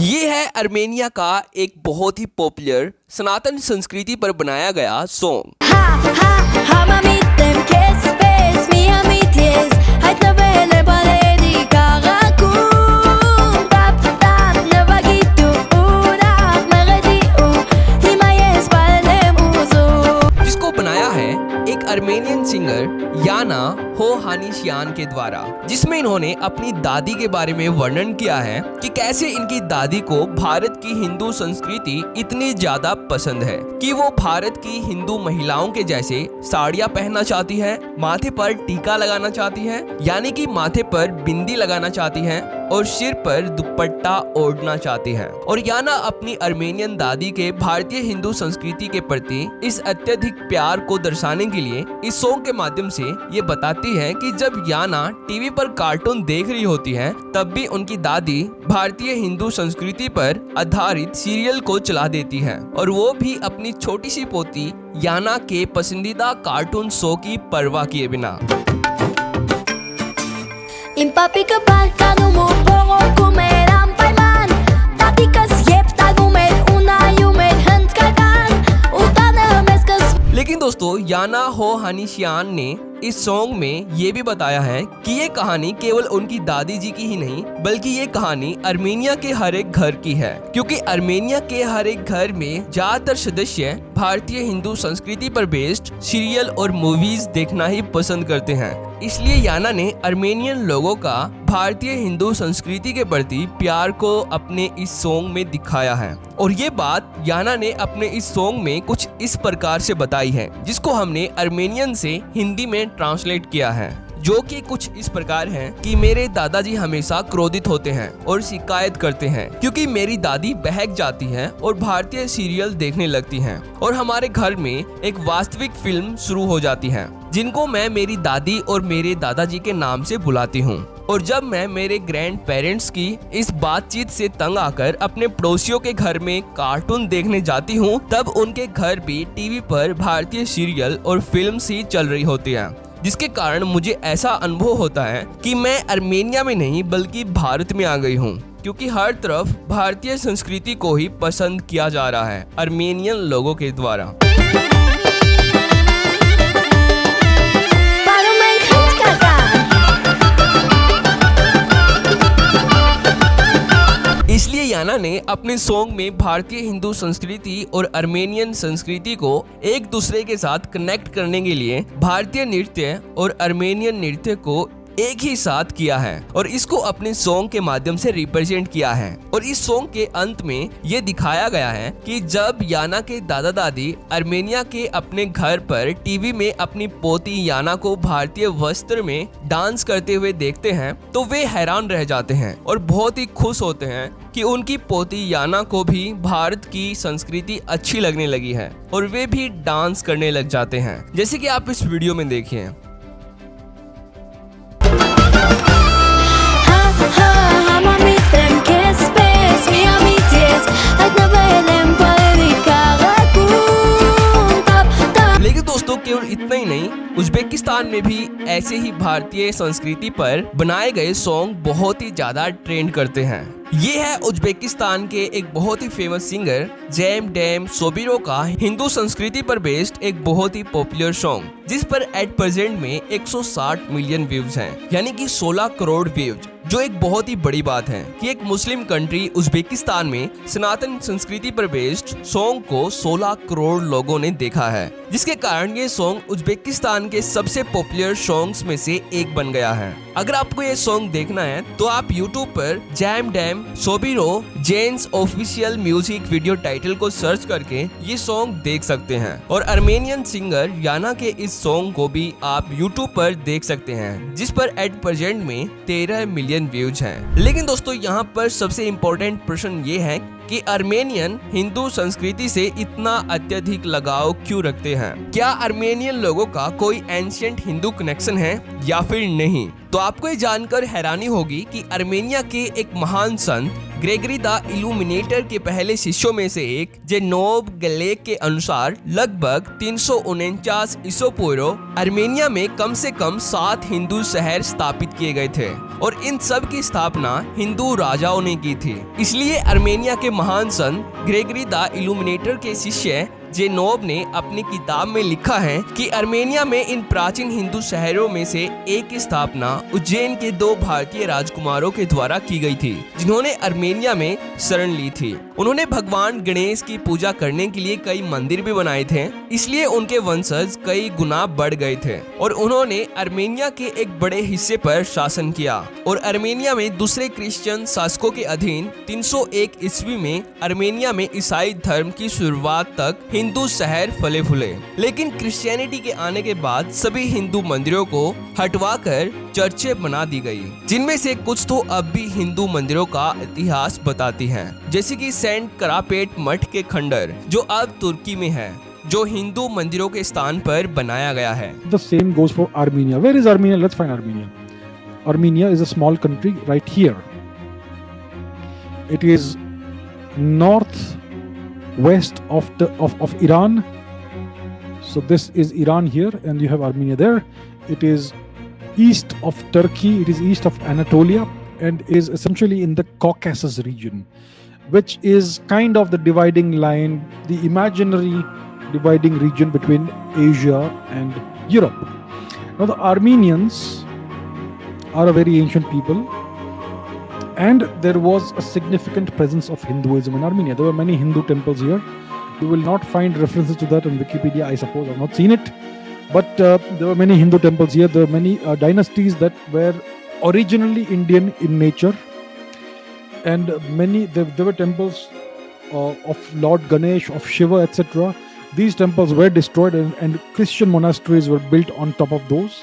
ये है अर्मेनिया का एक बहुत ही पॉपुलर सनातन संस्कृति पर बनाया गया सॉन्ग। जिसको बनाया है एक अर्मेनियन सिंगर याना होहानिशियान के द्वारा, जिसमें इन्होंने अपनी दादी के बारे में वर्णन किया है कि कैसे इनकी दादी को भारत की हिंदू संस्कृति इतनी ज्यादा पसंद है कि वो भारत की हिंदू महिलाओं के जैसे साड़ियाँ पहनना चाहती है, माथे पर टीका लगाना चाहती है यानी कि माथे पर बिंदी लगाना चाहती है और सिर पर दुपट्टा ओढ़ना चाहती है। और याना अपनी अर्मेनियन दादी के भारतीय हिंदू संस्कृति के प्रति इस अत्यधिक प्यार को दर्शाने के लिए इस सॉन्ग के माध्यम से ये बताती है कि जब याना टीवी पर कार्टून देख रही होती है तब भी उनकी दादी भारतीय हिंदू संस्कृति पर आधारित सीरियल को चला देती है, और वो भी अपनी छोटी सी पोती याना के पसंदीदा कार्टून शो की परवाह किए बिना। लेकिन दोस्तों याना होहानिशियान ने इस सॉन्ग में ये भी बताया है कि ये कहानी केवल उनकी दादी जी की ही नहीं बल्कि ये कहानी अर्मेनिया के हर एक घर की है, क्योंकि अर्मेनिया के हर एक घर में ज्यादातर सदस्य भारतीय हिंदू संस्कृति पर बेस्ड सीरियल और मूवीज देखना ही पसंद करते हैं। इसलिए याना ने अर्मेनियन लोगों का भारतीय हिंदू संस्कृति के प्रति प्यार को अपने इस सॉन्ग में दिखाया है। और ये बात याना ने अपने इस सॉन्ग में कुछ इस प्रकार से बताई है, जिसको हमने अर्मेनियन से हिंदी में ट्रांसलेट किया है, जो कि कुछ इस प्रकार है कि मेरे दादाजी हमेशा क्रोधित होते हैं और शिकायत करते हैं क्योंकि मेरी दादी बहक जाती है और भारतीय सीरियल देखने लगती हैं, और हमारे घर में एक वास्तविक फिल्म शुरू हो जाती है जिनको मैं मेरी दादी और मेरे दादाजी के नाम से बुलाती हूँ। और जब मैं मेरे ग्रैंड पेरेंट्स की इस बातचीत से तंग आकर अपने पड़ोसियों के घर में कार्टून देखने जाती हूँ तब उनके घर भी टीवी पर भारतीय सीरियल और फिल्म ही चल रही होती है, जिसके कारण मुझे ऐसा अनुभव होता है कि मैं अर्मेनिया में नहीं बल्कि भारत में आ गई हूँ, क्योंकि हर तरफ भारतीय संस्कृति को ही पसंद किया जा रहा है अर्मेनियन लोगों के द्वारा। इसलिए याना ने अपने सॉन्ग में भारतीय हिंदू संस्कृति और अर्मेनियन संस्कृति को एक दूसरे के साथ कनेक्ट करने के लिए भारतीय नृत्य और अर्मेनियन नृत्य को एक ही साथ किया है और इसको अपने सॉन्ग के माध्यम से रिप्रेजेंट किया है। और इस सॉन्ग के अंत में ये दिखाया गया है कि जब याना के दादा दादी अर्मेनिया के अपने घर पर टीवी में अपनी पोती याना को भारतीय वस्त्र में डांस करते हुए देखते हैं तो वे हैरान रह जाते हैं और बहुत ही खुश होते हैं कि उनकी पोती याना को भी भारत की संस्कृति अच्छी लगने लगी है और वे भी डांस करने लग जाते हैं, जैसे कि आप इस वीडियो में देखिए। लेकिन दोस्तों केवल इतना ही नहीं, उज्बेकिस्तान में भी ऐसे ही भारतीय संस्कृति पर बनाए गए सॉन्ग बहुत ही ज्यादा ट्रेंड करते हैं। ये है उज्बेकिस्तान के एक बहुत ही फेमस सिंगर जैमडेम सोबिरो का हिंदू संस्कृति पर बेस्ड एक बहुत ही पॉपुलर सॉन्ग, जिस पर एट प्रेजेंट में 160 मिलियन व्यूज हैं, यानी कि 16 करोड़ व्यूज, जो एक बहुत ही बड़ी बात है कि एक मुस्लिम कंट्री उज्बेकिस्तान में सनातन संस्कृति पर बेस्ड सॉन्ग को 16 करोड़ लोगों ने देखा है, जिसके कारण ये सॉन्ग उज्बेकिस्तान के सबसे पॉपुलर सॉन्ग्स में से एक बन गया है। अगर आपको ये सॉन्ग देखना है तो आप YouTube पर जैमडेम सोबिरो जेन्स ऑफिशियल म्यूजिक वीडियो टाइटल को सर्च करके ये सॉन्ग देख सकते हैं, और अर्मेनियन सिंगर याना के इस सॉन्ग को भी आप YouTube पर देख सकते हैं, जिस पर एट प्रेजेंट में 13 मिलियन व्यूज हैं। लेकिन दोस्तों यहाँ पर सबसे इम्पोर्टेंट प्रश्न ये है कि अर्मेनियन हिंदू संस्कृति से इतना अत्यधिक लगाव क्यों रखते हैं? क्या अर्मेनियन लोगों का कोई एंशिएंट हिंदू कनेक्शन है या फिर नहीं? तो आपको ये जानकर हैरानी होगी कि अर्मेनिया के एक महान संत ग्रेगरी द इल्यूमिनेटर के पहले शिष्यों में से एक जेनोब गैलेक के अनुसार लगभग 349 ईसा पूर्व आर्मेनिया में कम से कम 7 हिंदू शहर स्थापित किए गए थे और इन सब की स्थापना हिंदू राजाओं ने की थी। इसलिए आर्मेनिया के महान संत ग्रेगरी द इल्यूमिनेटर के शिष्य जेनोब ने अपनी किताब में लिखा है कि आर्मेनिया में इन प्राचीन हिंदू शहरों में से एक की स्थापना उज्जैन के 2 भारतीय राजकुमारों के द्वारा की गई थी, जिन्होंने आर्मेनिया में शरण ली थी। उन्होंने भगवान गणेश की पूजा करने के लिए कई मंदिर भी बनाए थे, इसलिए उनके वंशज कई गुना बढ़ गए थे और उन्होंने आर्मेनिया के एक बड़े हिस्से पर शासन किया और आर्मेनिया में दूसरे क्रिश्चियन शासकों के अधीन 301 ईस्वी में आर्मेनिया में ईसाई धर्म की शुरुआत तक हिंदू शहर फले फूले। लेकिन क्रिश्चियनिटी के आने के बाद सभी हिंदू मंदिरों को हटवाकर चर्चें बना दी गई, जिनमें से कुछ तो अब भी हिंदू मंदिरों का इतिहास बताती हैं, जैसे कि सेंट करापेट मठ के खंडर जो अब तुर्की में है, जो हिंदू मंदिरों के स्थान पर बनाया गया है। The same goes for Armenia. Where is Armenia? Let's find Armenia. Armenia is a small country right here. It is northwest of Iran. So this is Iran here, and you have Armenia there. It is east of Turkey. It is east of Anatolia, and is essentially in the Caucasus region, which is kind of the dividing line, the imaginary dividing region between Asia and Europe. Now the Armenians are a very ancient people, and there was a significant presence of Hinduism in Armenia. There were many Hindu temples here. You will not find references to that on Wikipedia, I suppose. I've not seen it, but there were many Hindu temples here. There were many dynasties that were originally Indian in nature, and there were temples of Lord Ganesh, of Shiva, etc. These temples were destroyed, and Christian monasteries were built on top of those.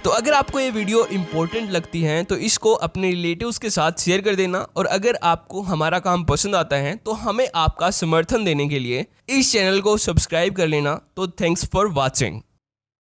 तो अगर आपको ये video important लगती है तो इसको अपने relatives के साथ शेयर कर देना, और अगर आपको हमारा काम पसंद आता है तो हमें आपका समर्थन देने के लिए इस चैनल को सब्सक्राइब कर लेना। तो थैंक्स फॉर वॉचिंग।